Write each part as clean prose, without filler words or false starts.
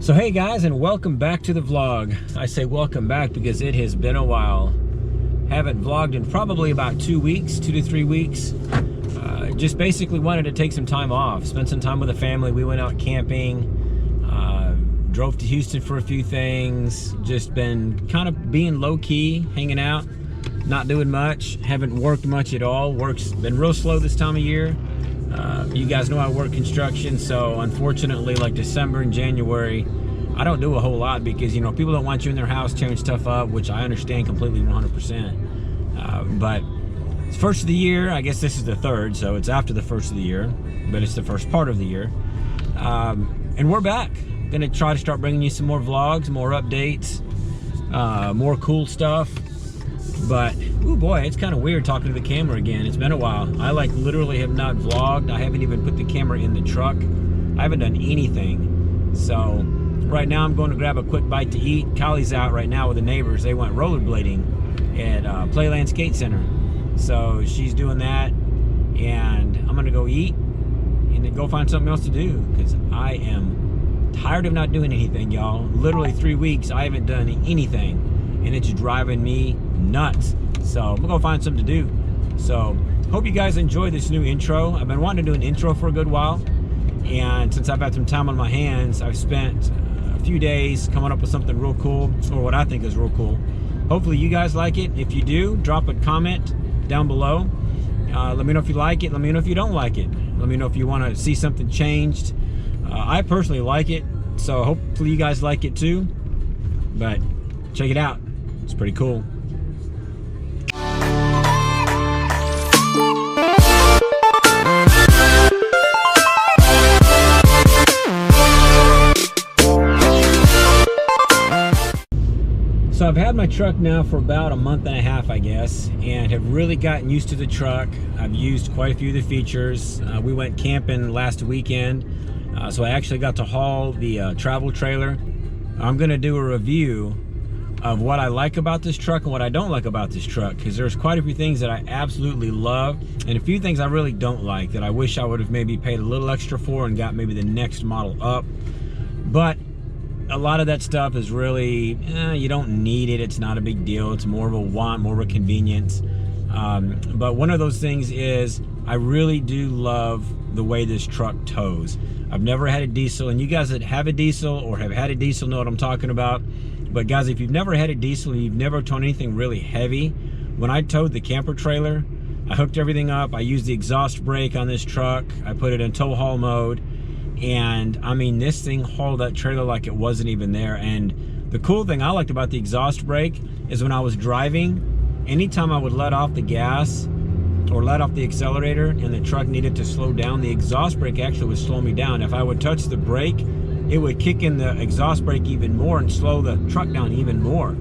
So hey guys, and welcome back to the vlog. I say welcome back because it has been a while. Haven't vlogged in probably about 2 weeks, 2 to 3 weeks. Just basically wanted to take some time off, spend some time with the family. We went out camping, drove to Houston for a few things, just been kind of being low-key, hanging out, not doing much, haven't worked much at all. Work's been real slow this time of year. You guys know I work construction, so unfortunately, like December and January, I don't do a whole lot because, you know, people don't want you in their house tearing stuff up, which I understand completely 100%. But it's first of the year. I guess this is the third, so it's after the first of the year, but it's the first part of the year. And we're back. Gonna try to start bringing you some more vlogs, more updates, more cool stuff. But, oh boy, it's kind of weird talking to the camera again. It's been a while. I like literally have not vlogged. I haven't even put the camera in the truck. I haven't done anything. So right now I'm going to grab a quick bite to eat. Kylie's out right now with the neighbors. They went rollerblading at Playland Skate Center. So she's doing that, and I'm gonna go eat and then go find something else to do because I am tired of not doing anything, y'all. Literally 3 weeks I haven't done anything, and it's driving me nuts. So I'm gonna go find something to do. So hope you guys enjoy this new intro. I've been wanting to do an intro for a good while, and since I've had some time on my hands, I've spent a few days coming up with something real cool, or what I think is real cool. Hopefully you guys like it. If you do, drop a comment down below. Let me know if you like it. Let me know if you don't like it. Let me know if you want to see something changed. I personally like it, so hopefully you guys like it too. But check it out. It's pretty cool. So I've had my truck now for about a month and a half, I guess, and have really gotten used to the truck. I've used quite a few of the features. We went camping last weekend, so I actually got to haul the travel trailer. I'm gonna do a review of what I like about this truck and what I don't like about this truck, because there's quite a few things that I absolutely love and a few things I really don't like that I wish I would have maybe paid a little extra for and got maybe the next model up. But a lot of that stuff is really, you don't need it. It's not a big deal. It's more of a want, more of a convenience. But one of those things is I really do love the way this truck tows. I've never had a diesel, and you guys that have a diesel or have had a diesel know what I'm talking about. But guys, if you've never had a diesel and you've never towed anything really heavy, when I towed the camper trailer, I hooked everything up. I used the exhaust brake on this truck. I put it in tow haul mode. And I mean, this thing hauled that trailer like it wasn't even there. And the cool thing I liked about the exhaust brake is when I was driving, anytime I would let off the gas or let off the accelerator and the truck needed to slow down, the exhaust brake actually would slow me down. If I would touch the brake, it would kick in the exhaust brake even more and slow the truck down even more.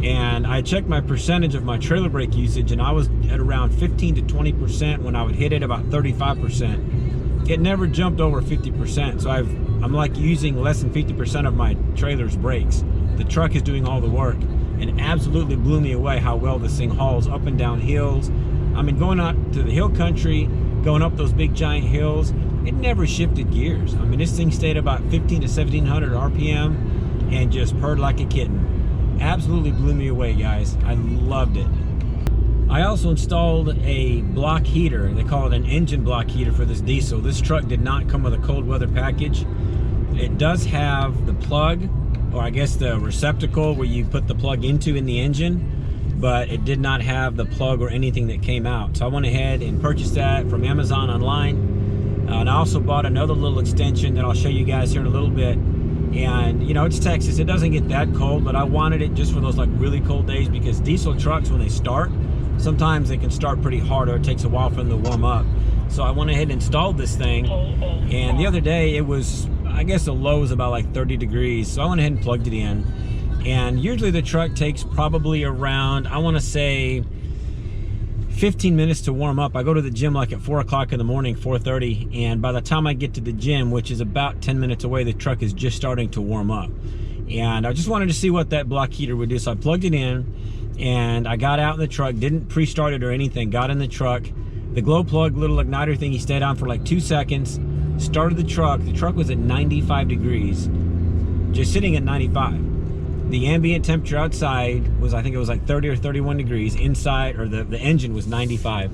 And I checked my percentage of my trailer brake usage, and I was at around 15 to 20% when I would hit it about 35%. It never jumped over 50%, so I'm like using less than 50% of my trailer's brakes. The truck is doing all the work, and absolutely blew me away how well this thing hauls up and down hills. I mean, going out to the hill country, going up those big giant hills, it never shifted gears. I mean, this thing stayed about 15 to 1700 RPM and just purred like a kitten. Absolutely blew me away, guys. I loved it. I also installed a block heater. They call it an engine block heater for this diesel. This truck did not come with a cold weather package. It does have the plug, or I guess the receptacle where you put the plug into in the engine, but it did not have the plug or anything that came out. So I went ahead and purchased that from Amazon online. And I also bought another little extension that I'll show you guys here in a little bit. And you know, it's Texas, it doesn't get that cold, but I wanted it just for those like really cold days, because diesel trucks, when they start, sometimes they can start pretty hard, or it takes a while for them to warm up. So I went ahead and installed this thing, and the other day it was, I guess the low was about like 30 degrees. So I went ahead and plugged it in. And usually the truck takes probably around, I want to say 15 minutes to warm up. I go to the gym like at 4 o'clock in the morning, 4:30, and by the time I get to the gym, which is about 10 minutes away, the truck is just starting to warm up. And I just wanted to see what that block heater would do. So I plugged it in, and I got out in the truck, didn't pre-start it or anything, got in the truck. The glow plug little igniter thing, he stayed on for like 2 seconds, started the truck. The truck was at 95 degrees. just sitting at 95. The ambient temperature outside was, I think it was like 30 or 31 degrees. Inside, or the engine was 95.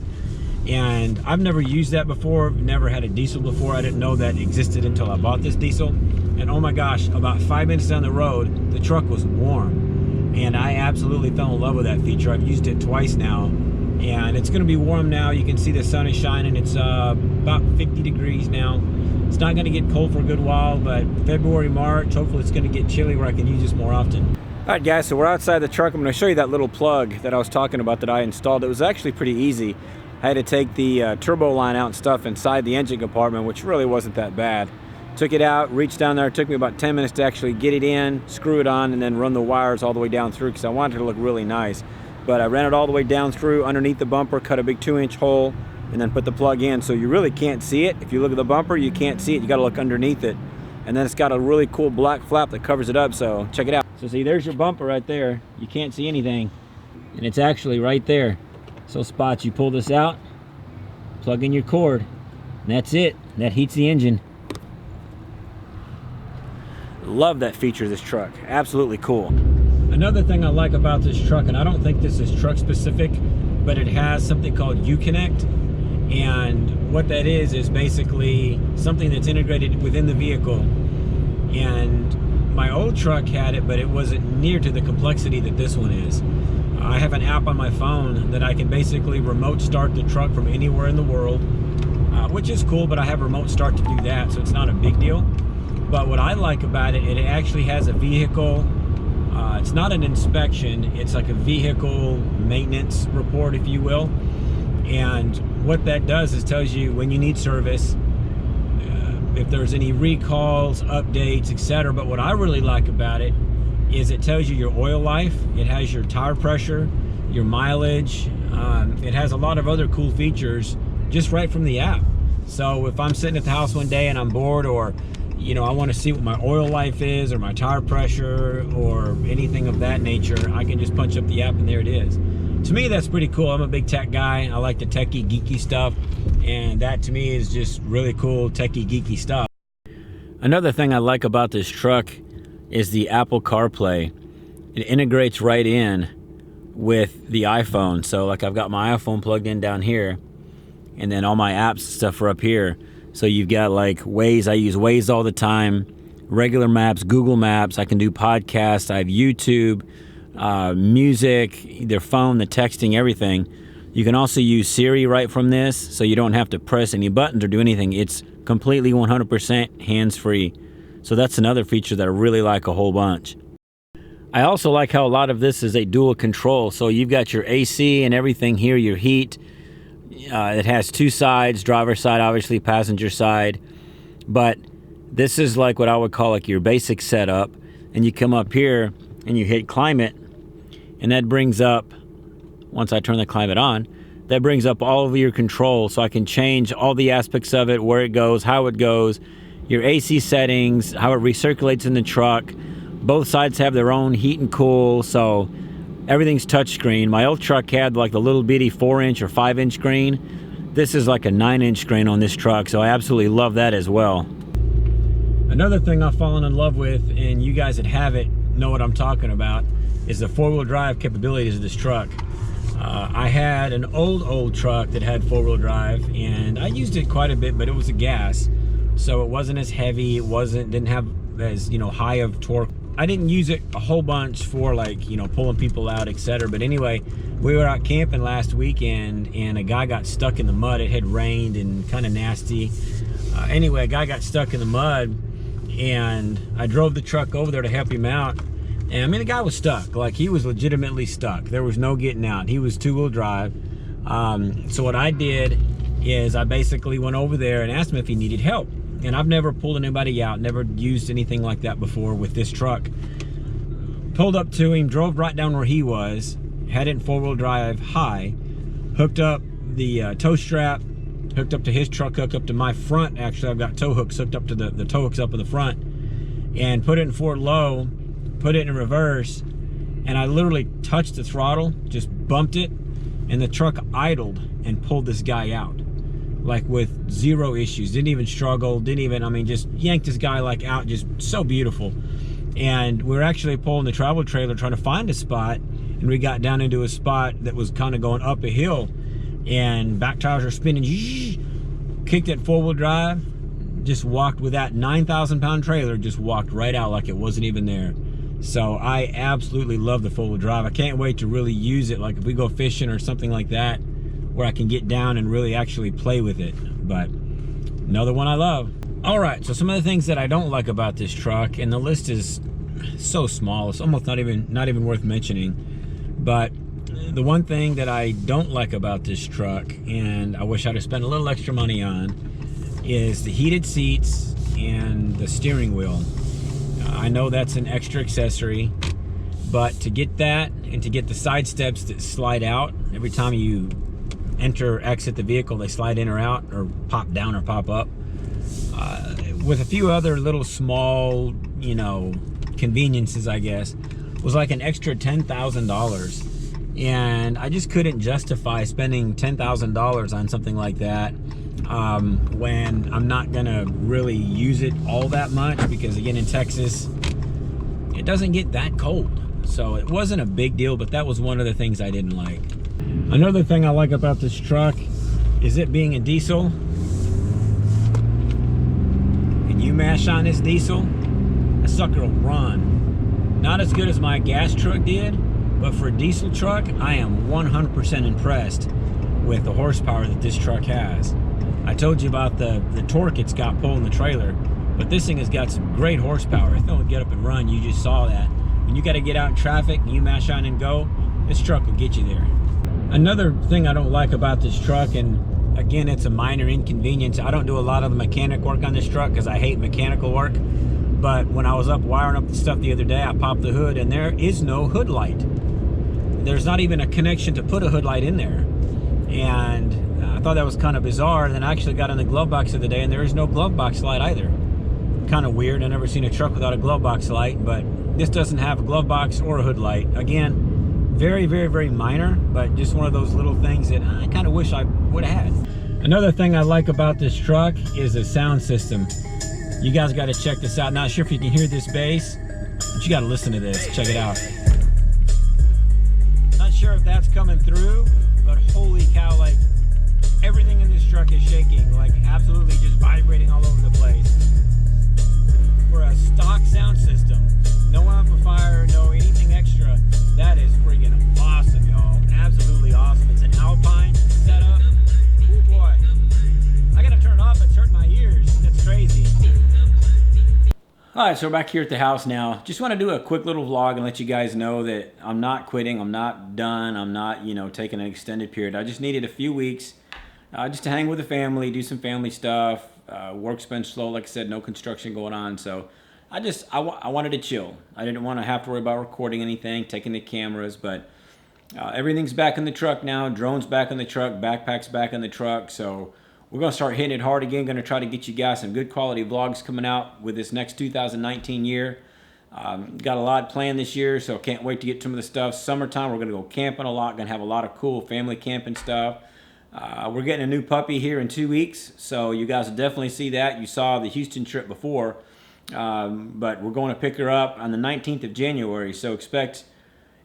And I've never used that before, never had a diesel before. I didn't know that existed until I bought this diesel. And oh my gosh, about 5 minutes down the road, the truck was warm. And I absolutely fell in love with that feature. I've used it twice now, and it's gonna be warm now. You can see the sun is shining. It's about 50 degrees now. It's not gonna get cold for a good while, but February, March, hopefully it's gonna get chilly where I can use this more often. All right guys, so we're outside the truck. I'm gonna show you that little plug that I was talking about that I installed. It was actually pretty easy. I had to take the turbo line out and stuff inside the engine compartment, which really wasn't that bad. Took it out, reached down there. It took me about 10 minutes to actually get it in, screw it on, and then run the wires all the way down through because I wanted it to look really nice. But I ran it all the way down through underneath the bumper, cut a big 2-inch hole, and then put the plug in. So you really can't see it. If you look at the bumper, you can't see it. You got to look underneath it. And then it's got a really cool black flap that covers it up. So check it out. So see, there's your bumper right there. You can't see anything. And it's actually right there. So spots, you pull this out, plug in your cord, and that's it. That heats the engine. Love that feature of this truck. Absolutely cool. Another thing I like about this truck, and I don't think this is truck specific, but it has something called Uconnect. And what that is basically something that's integrated within the vehicle. And my old truck had it, but it wasn't near to the complexity that this one is. I have an app on my phone that I can basically remote start the truck from anywhere in the world, which is cool, but I have remote start to do that, so it's not a big deal. But what I like about it, it actually has a vehicle, it's not an inspection, it's like a vehicle maintenance report, if you will. And what that does is tells you when you need service, if there's any recalls, updates, etc. But what I really like about it is it tells you your oil life, it has your tire pressure, your mileage, it has a lot of other cool features just right from the app. So if I'm sitting at the house one day and I'm bored, or you know, I want to see what my oil life is or my tire pressure or anything of that nature, I can just punch up the app and there it is. To me, that's pretty cool. I'm a big tech guy. I like the techie, geeky stuff, and that to me is just really cool, techie, geeky stuff. Another thing I like about this truck is the Apple CarPlay. It integrates right in with the iPhone. So like I've got my iPhone plugged in down here, and then all my apps and stuff are up here. So you've got like Waze. I use Waze all the time, regular maps, Google Maps. I can do podcasts. I have YouTube, music, their phone, the texting, everything. You can also use Siri right from this, so you don't have to press any buttons or do anything. It's completely 100% hands-free. So that's another feature that I really like a whole bunch. I also like how a lot of this is a dual control. So you've got your AC and everything here, your heat. It has two sides, driver's side, obviously passenger side. But this is like what I would call like your basic setup. And you come up here and you hit climate, and that brings up, once I turn the climate on, that brings up all of your controls. So I can change all the aspects of it, where it goes, how it goes, your AC settings, how it recirculates in the truck. Both sides have their own heat and cool, so everything's touchscreen. My old truck had like the little bitty 4-inch or 5-inch screen. This is like a 9-inch screen on this truck, so I absolutely love that as well. Another thing I've fallen in love with, and you guys that have it know what I'm talking about, is the 4-wheel drive capabilities of this truck. I had an old truck that had 4-wheel drive, and I used it quite a bit, but it was a gas, so it wasn't as heavy. It didn't have as, you know, high of torque. I didn't use it a whole bunch for, like, you know, pulling people out, etc. But anyway, we were out camping last weekend, and a guy got stuck in the mud. It had rained and kind of nasty. Anyway, a guy got stuck in the mud, and I drove the truck over there to help him out. And I mean, the guy was stuck. Like, he was legitimately stuck. There was no getting out. He was 2-wheel drive. So what I did is I basically went over there and asked him if he needed help. And I've never pulled anybody out, never used anything like that before with this truck. Pulled up to him, drove right down where he was, had it in 4-wheel drive high, hooked up the tow strap, hooked up to his truck, hooked up to my front. Actually, I've got tow hooks hooked up to the tow hooks up in the front, and put it in forward low, put it in reverse, and I literally touched the throttle, just bumped it, and the truck idled and pulled this guy out. Like with zero issues, didn't even struggle, I mean, just yanked this guy like out, just so beautiful. And we were actually pulling the travel trailer trying to find a spot, and we got down into a spot that was kind of going up a hill, and back tires are spinning. Kicked it 4-wheel drive, just walked with that 9,000 pound trailer, just walked right out like it wasn't even there. So I absolutely love the 4-wheel drive. I can't wait to really use it, like if we go fishing or something like that, where I can get down and really actually play with it. But another one I love. All right, so some of the things that I don't like about this truck, and the list is so small, it's almost not even worth mentioning. But the one thing that I don't like about this truck, and I wish I'd have spent a little extra money on, is the heated seats and the steering wheel. I know that's an extra accessory, but to get that and to get the side steps that slide out every time you enter or exit the vehicle, they slide in or out or pop down or pop up, with a few other little small, you know, conveniences, I guess, was like an extra $10,000. And I just couldn't justify spending $10,000 on something like that when I'm not gonna really use it all that much, because again, in Texas it doesn't get that cold, so it wasn't a big deal. But that was one of the things I didn't like. Another thing I like about this truck is it being a diesel. And you mash on this diesel, that sucker will run. Not as good as my gas truck did, but for a diesel truck, I am 100% impressed with the horsepower that this truck has. I told you about the torque it's got pulling the trailer, but this thing has got some great horsepower. If it'll get up and run, you just saw that. When you got to get out in traffic and you mash on and go, this truck will get you there. Another thing I don't like about this truck, and again, it's a minor inconvenience, I don't do a lot of the mechanic work on this truck because I hate mechanical work. But when I was up wiring up the stuff the other day, I popped the hood and there is no hood light. There's not even a connection to put a hood light in there. And I thought that was kind of bizarre. And then I actually got in the glove box the other day and there is no glove box light either. Kind of weird. I've never seen a truck without a glove box light, but this doesn't have a glove box or a hood light. Again, very, very, very minor, but just one of those little things that I kind of wish I would have had. Another thing I like about this truck is the sound system. You guys got to check this out. Not sure if you can hear this bass, but you got to listen to this. Check it out. Not sure if that's coming through, but holy cow, like everything in this truck is shaking, like absolutely just vibrating all over the place. For a stock sound system, no amplifier, no anything extra, that is friggin' awesome, y'all. Absolutely awesome. It's an Alpine setup. Oh boy, I gotta turn it off, it's hurting my ears. That's crazy. Alright, so we're back here at the house now. Just want to do a quick little vlog and let you guys know that I'm not quitting, I'm not done, I'm not, you know, taking an extended period. I just needed a few weeks just to hang with the family, do some family stuff. Work's been slow, like I said, no construction going on, so I wanted to chill. I didn't want to have to worry about recording anything, taking the cameras, but everything's back in the truck now. Drone's back in the truck, backpack's back in the truck, so we're going to start hitting it hard again. Going to try to get you guys some good quality vlogs coming out with this next 2019 year. Got a lot planned this year, so can't wait to get some of the stuff. Summertime, we're going to go camping a lot. Going to have a lot of cool family camping stuff. We're getting a new puppy here in 2 weeks, so you guys will definitely see that. You saw the Houston trip before, but we're going to pick her up on the 19th of January, so expect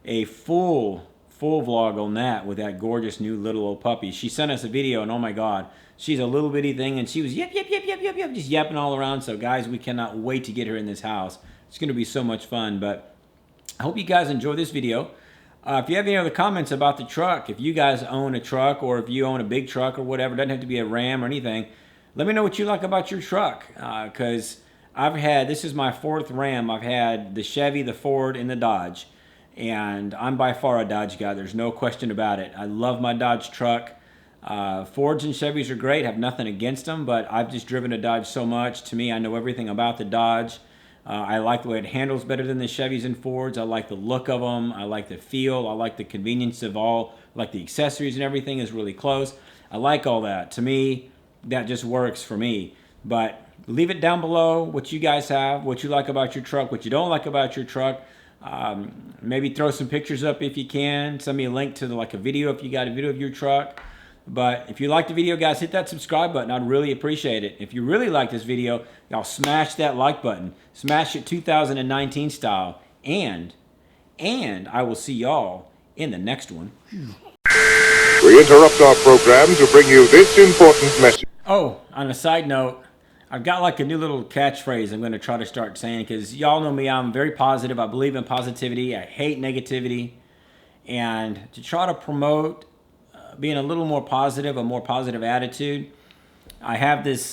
a full vlog on that with that gorgeous new little old puppy. She sent us a video, and oh my god, she's a little bitty thing, and she was yip, just yapping all around. So guys, we cannot wait to get her in this house. It's going to be so much fun. But I hope you guys enjoy this video. If you have any other comments about the truck, if you guys own a truck, or if you own a big truck or whatever, it doesn't have to be a Ram or anything, let me know what you like about your truck. Because this is my 4th Ram. I've had the Chevy, the Ford, and the Dodge. And I'm by far a Dodge guy. There's no question about it. I love my Dodge truck. Fords and Chevys are great. I have nothing against them, but I've just driven a Dodge so much. To me, I know everything about the Dodge. I like the way it handles better than the Chevys and Fords. I like the look of them. I like the feel. I like the convenience of all, like the accessories and everything is really close. I like all that. To me, that just works for me. But leave it down below what you guys have, what you like about your truck, what you don't like about your truck. Maybe throw some pictures up if you can. Send me a link to like a video if you got a video of your truck. But if you liked the video, guys, hit that subscribe button. I'd really appreciate it. If you really like this video, y'all smash that like button. Smash it 2019 style. And I will see y'all in the next one. We interrupt our program to bring you this important message. Oh, on a side note, I've got like a new little catchphrase I'm going to try to start saying, because y'all know me, I'm very positive. I believe in positivity. I hate negativity. And to try to promote being a little more positive, a more positive attitude, I have this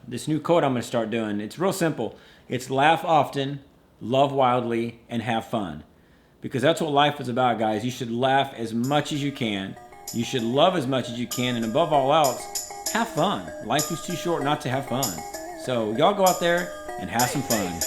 this new quote I'm going to start doing. It's real simple. It's laugh often, love wildly, and have fun. Because that's what life is about, guys. You should laugh as much as you can. You should love as much as you can. And above all else, have fun. Life is too short not to have fun. So y'all go out there and have some fun.